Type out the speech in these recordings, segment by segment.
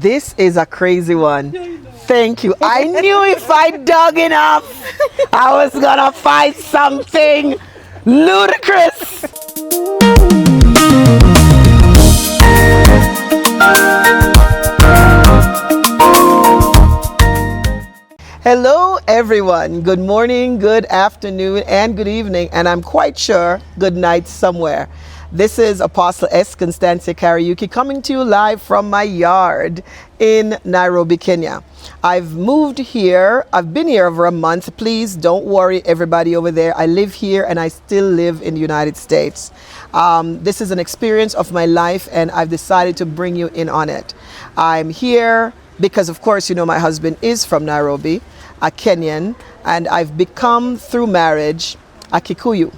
This is a crazy one. Thank you. I knew if I dug enough, I was gonna find something ludicrous. Hello everyone. Good morning, good afternoon, and good evening, and I'm quite sure good night somewhere. This is Apostle S. Constancia Kariuki coming to you live from my yard in Nairobi, Kenya. I've moved here. I've been here over a month. Please don't worry, everybody over there. I live here and I still live in the United States. This is an experience of my life and I've decided to bring you in on it. I'm here because, of course, you know my husband is from Nairobi, a Kenyan, and I've become, through marriage, a Kikuyu.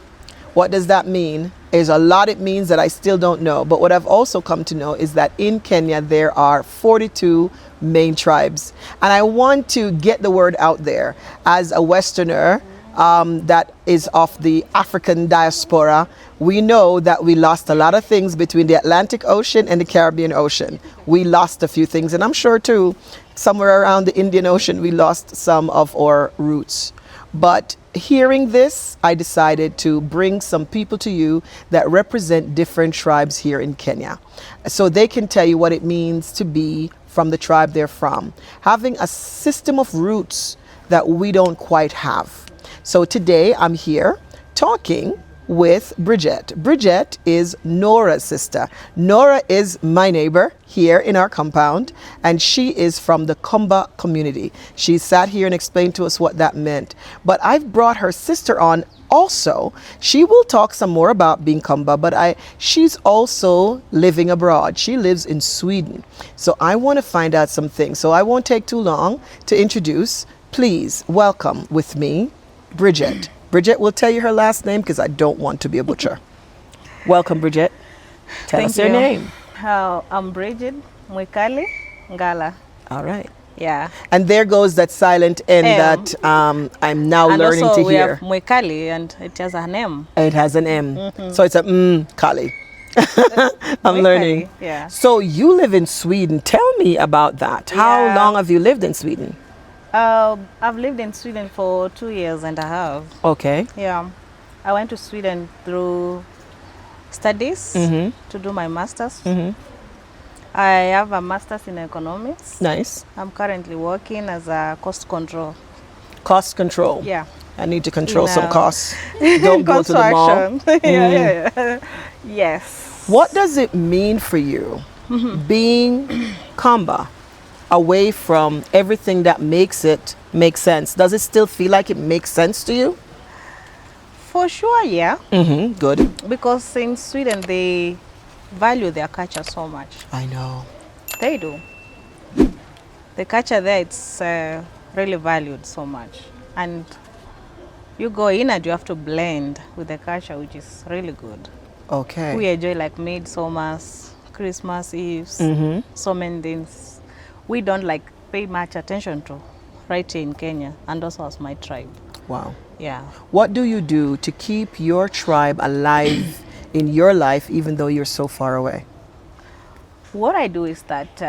What does that mean? There's a lot it means that I still don't know. But what I've also come to know is that in Kenya, there are 42 main tribes. And I want to get the word out there as a Westerner that is of the African diaspora. We know that we lost a lot of things between the Atlantic Ocean and the Caribbean Ocean. We lost a few things. And I'm sure, too, somewhere around the Indian Ocean, we lost some of our roots. But hearing this, I decided to bring some people to you that represent different tribes here in Kenya, so they can tell you what it means to be from the tribe they're from, having a system of roots that we don't quite have. So today I'm here talking with Bridget. Bridget is Nora's sister. Nora is my neighbor here in our compound, and she is from the KAMBA community. She sat here and explained to us what that meant. But I've brought her sister on also. She will talk some more about being KAMBA, but she's also living abroad. She lives in Sweden. So I want to find out some things. So I won't take too long to introduce. Please welcome with me, Bridget. Bridget will tell you her last name because I don't want to be a butcher. Welcome, Bridget. Tell us your name. I'm Bridget Mwikali Ngala. All right. Yeah. And there goes that silent N that I'm now learning to hear. And also we have Mwikali, and it has an M. It has an M. So it's a Kali. I'm learning. Yeah. So you live in Sweden. Tell me about that. How long have you lived in Sweden? I've lived in Sweden for 2 years and a half. Okay. Yeah. I went to Sweden through studies to do my master's. I have a master's in economics. Nice. I'm currently working as a cost control. Cost control. Yeah. I need to control some costs. Don't go to the mall. Yeah. Yes. What does it mean for you being KAMBA, away from everything that makes it make sense? Does it still feel like it makes sense to you? For sure, yeah. Good. Because in Sweden, they value their culture so much. I know. They do. The culture there, it's really valued so much. And you go in and you have to blend with the culture, which is really good. Okay. We enjoy like midsummers, Christmas Eves, so many things. We don't like pay much attention to right here in Kenya, and also as my tribe. Wow. Yeah. What do you do to keep your tribe alive in your life, even though you're so far away? What I do is that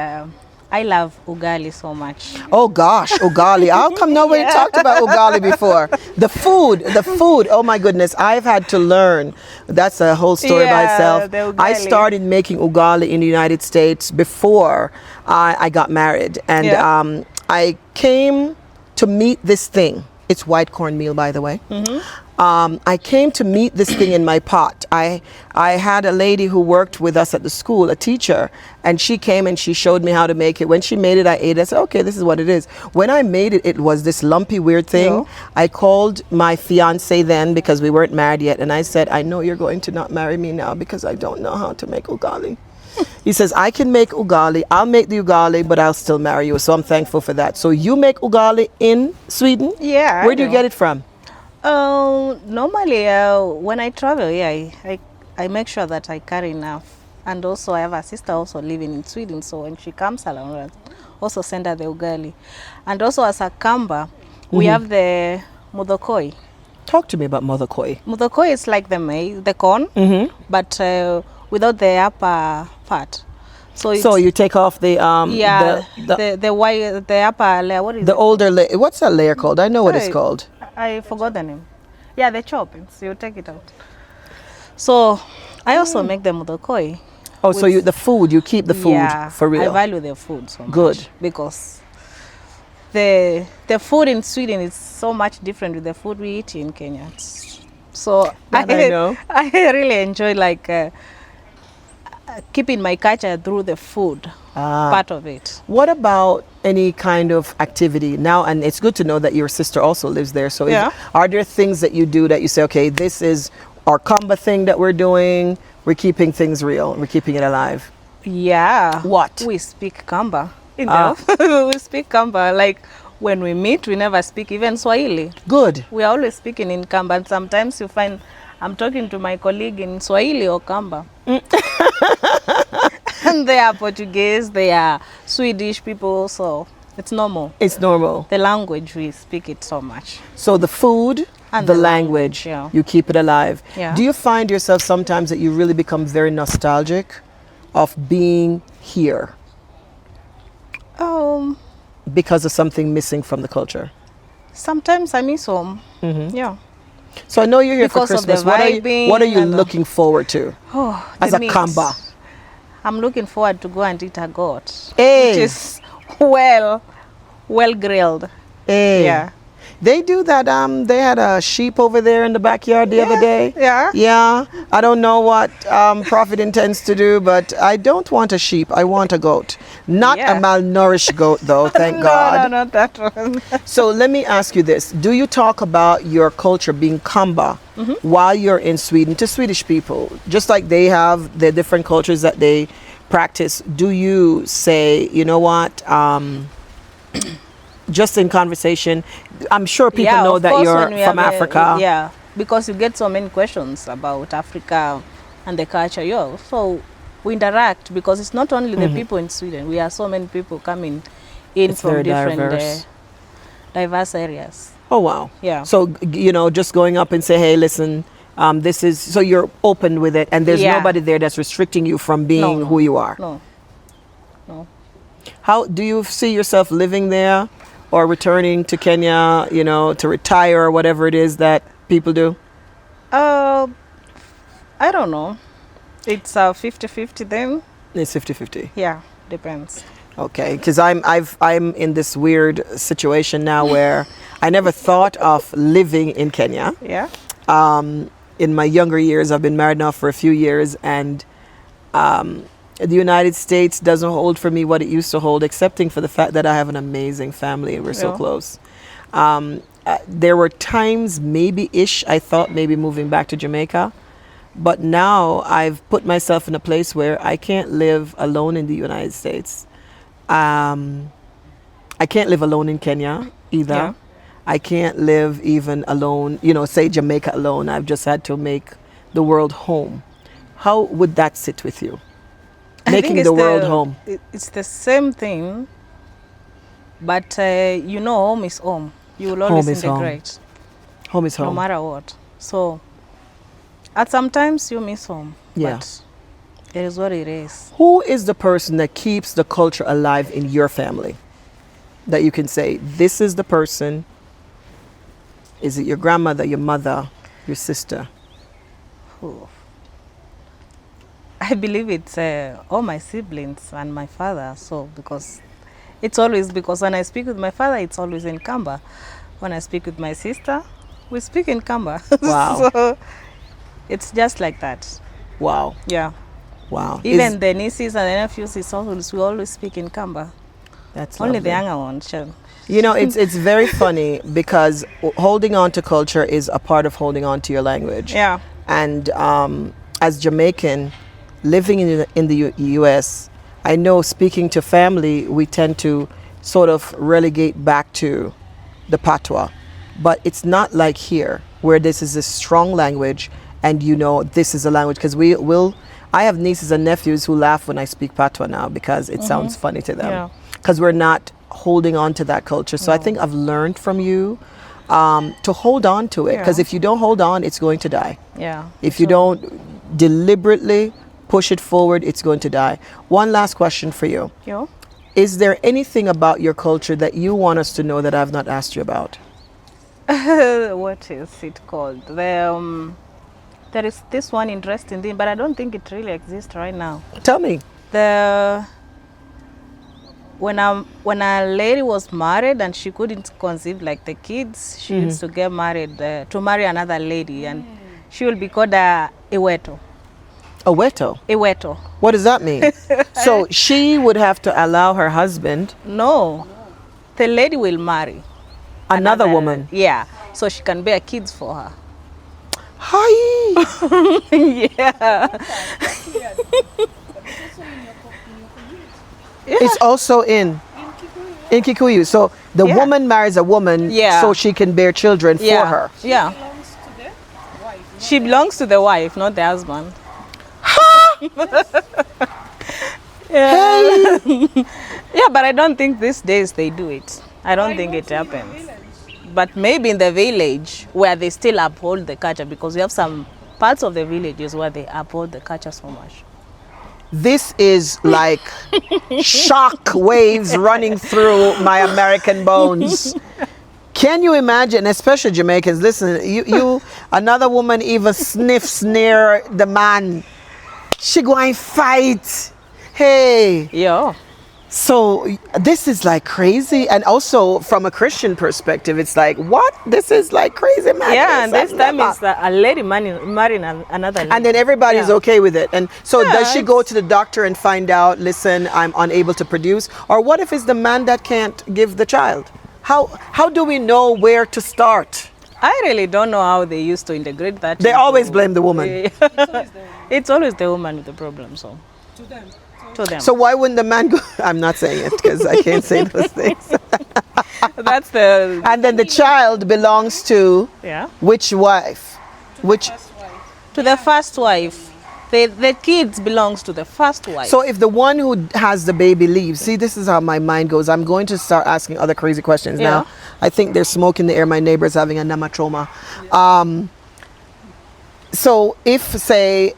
I love ugali so much. Oh gosh, ugali. How come nobody talked about ugali before? The food. Oh my goodness, I've had to learn. That's a whole story by itself. I started making ugali in the United States before I got married. And I came to meet this thing. It's white cornmeal, by the way. I came to meet this thing in my pot. I had a lady who worked with us at the school, a teacher, and she came and she showed me how to make it. When she made it, I ate it. I said, okay, this is what it is. When I made it, it was this lumpy, weird thing. I called my fiance then, because we weren't married yet, and I said, I know you're going to not marry me now because I don't know how to make ugali. He says, I can make ugali, I'll make the ugali, but I'll still marry you. So I'm thankful for that. So you make ugali in Sweden? Yeah. Where do you get it from? Normally, when I travel, I make sure that I carry enough. And also, I have a sister also living in Sweden, so when she comes along, I also send her the ugali. And also, as a KAMBA, we have the mudokoi. Talk to me about mudokoi. Mudokoi is like the maize, the corn, but without the upper part. So it's, So you take off the yeah, the white, the upper layer. What is the it? older layer. What's that layer called? I know what it's Hey, called. I forgot the name. Yeah, the choppings. You take it out. So I also make them with the koi. Oh, so you you keep the food Yeah, for I real. value the food so much. Good. Because the food in Sweden is so much different with the food we eat in Kenya. So That I know. I really enjoy like keeping my culture through the food part of it. What about any kind of activity now? And it's good to know that your sister also lives there. So Yeah. are there things that you do that you say, okay, this is our KAMBA thing that we're doing. We're keeping things real. We're keeping it alive. Yeah. What? We speak Kamba. We speak Kamba. Like when we meet, we never speak even Swahili. Good. We are always speaking in Kamba. And sometimes you find I'm talking to my colleague in Swahili or Kamba. And they are Portuguese, they are Swedish people, so it's normal. It's normal. The language, we speak it so much. So the food And the the language, language, yeah. you keep it alive. Yeah. Do you find yourself sometimes that you really become very nostalgic of being here because of something missing from the culture? Sometimes I miss home. Yeah. So I know you're here Because for of the Christmas. vibing What are you and the- looking forward to as the a meat. KAMBA? I'm looking forward to go and eat a goat, Hey. which is well grilled. Hey. Yeah. They do that. They had a sheep over there in the backyard the other day. Yeah. Yeah. I don't know what Prophet intends to do, but I don't want a sheep. I want a goat. Not Yeah. a malnourished goat, though. Thank No, God. not that one. So let me ask you this. Do you talk about your culture being KAMBA while you're in Sweden to Swedish people? Just like they have the different cultures that they practice, do you say, you know what, just in conversation, I'm sure people know of that course, you're when we from have Africa. yeah, because you get so many questions about Africa and the culture. Yeah, so we interact because it's not only the people in Sweden. We are so many people coming in It's from very different diverse. diverse areas. Oh, wow. Yeah. So, you know, just going up and say, hey, listen, this is, so you're open with it and there's Yeah. nobody there that's restricting you from being No, who you are. No. How do you see yourself living there or returning to Kenya, you know, to retire or whatever it is that people do? I don't know. It's 50-50 then. It's 50-50. Yeah, depends. Okay, because I'm in this weird situation now where I never thought of living in Kenya. Yeah. In my younger years, I've been married now for a few years, and the United States doesn't hold for me what it used to hold, excepting for the fact that I have an amazing family and we're so Yeah. close. There were times, maybe-ish, I thought maybe moving back to Jamaica, but now I've put myself in a place where I can't live alone in the United States. I can't live alone in Kenya either. Yeah. I can't live even alone, you know, say Jamaica alone. I've just had to make the world home. How would that sit with you? I think Making it's the world home. It's the same thing, but you know, home is home. You will always Home is home. integrate, Home is no home. matter what. So, at sometimes you miss home, Yeah. but it is what it is. Who is the person that keeps the culture alive in your family? That you can say, this is the person. Is it your grandmother, your mother, your sister? Ooh. I believe it's all my siblings and my father. So because it's always, because when I speak with my father, it's always in Kamba. When I speak with my sister, we speak in Kamba. Wow. So it's just like that. Wow. Yeah. Wow. Even the nieces and the nephews, we always speak in Kamba. That's Only the lovely. younger ones. Sure. You know, it's very funny because holding on to culture is a part of holding on to your language. Yeah. And as Jamaican, living in the U.S., I know speaking to family, we tend to sort of relegate back to the patois. But it's not like here, where this is a strong language and you know this is a language. Because I have nieces and nephews who laugh when I speak patois now because it sounds funny to them. Yeah. Because we're not holding on to that culture. So I think I've learned from you to hold on to it. Because Yeah. if you don't hold on, it's going to die. Yeah. If you don't deliberately push it forward, it's going to die. One last question for you. Yeah. Is there anything about your culture that you want us to know that I've not asked you about? What is it called? There is this one interesting thing, but I don't think it really exists right now. Tell me. When a lady was married and she couldn't conceive like the kids, she used to get married to marry another lady, and she will be called a Iweto. A weto. Iweto. What does that mean? So she would have to allow her husband, No, the lady will marry another woman. Yeah, so she can bear kids for her. Hi. Yeah. It's also in Kikuyu. So the Yeah. woman marries a woman Yeah. so she can bear children for Yeah. her. Yeah. She belongs to the wife, not the husband. Yeah. Yeah, but I don't think these days they do it. I don't think it happens. But maybe in the village where they still uphold the culture, because we have some parts of the villages where they uphold the culture so much. This is like shock waves running through my American bones. Can you imagine, especially Jamaicans, listen, you another woman even sniffs near the man, she go and fight. Hey. Yeah. So this is like crazy. And also from a Christian perspective, it's like, what? This is like crazy, man. Yeah, and this time it's a lady marrying another lady. And then everybody's Yeah. okay with it. And so Yeah, does she go to the doctor and find out, listen, I'm unable to produce? Or what if it's the man that can't give the child? How do we know where to start? I really don't know how they used to integrate that. They into- always blame the woman. It's always the woman with the problem, so. To them. So why wouldn't the man go? I'm not saying it because I can't say those things. That's the, And then the child belongs to yeah, which wife? Which? to the first wife. The kids belongs to the first wife. So if the one who has the baby leaves, see, this is how my mind goes. I'm going to start asking other crazy questions Yeah. now. I think there's smoke in the air. My neighbor's having a nematoma. So if, say,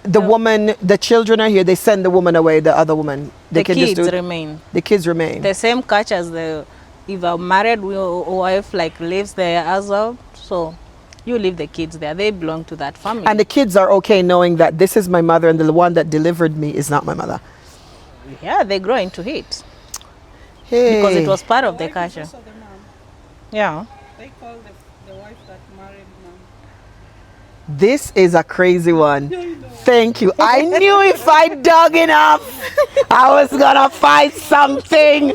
the woman, the children are here, they send the woman away, the other woman. They the can kids just do, remain. the kids remain. The same culture as if a married wife like lives there as well, so you leave the kids there. They belong to that family. And the kids are okay knowing that this is my mother and the one that delivered me is not my mother. yeah, they grow into it Hey. because it was part of the culture. Also the mom. Yeah. They call the wife that married mom. This is a crazy one. Thank you. I knew if I dug enough, I was gonna find something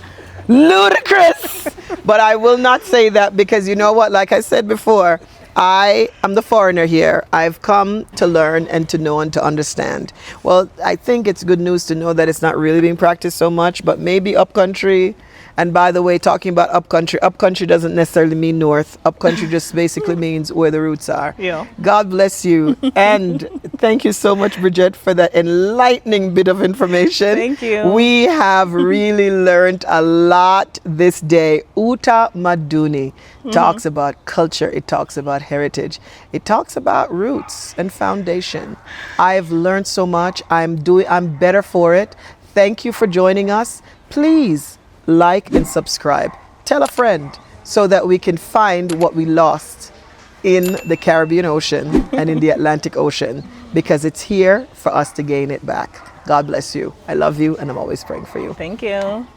ludicrous. But I will not say that because you know what? Like I said before, I am the foreigner here. I've come to learn and to know and to understand. Well, I think it's good news to know that it's not really being practiced so much, but maybe upcountry. And by the way, talking about upcountry doesn't necessarily mean north. Upcountry just basically means where the roots are. Yeah. God bless you. And thank you so much, Bridget, for that enlightening bit of information. Thank you. We have really learned a lot this day. Uta Maduni talks about culture. It talks about heritage. It talks about roots and foundation. I've learned so much. I'm better for it. Thank you for joining us. Please like and subscribe. Tell a friend so that we can find what we lost in the Caribbean Ocean and in the Atlantic Ocean, because it's here for us to gain it back. God bless you. I love you and I'm always praying for you. Thank you.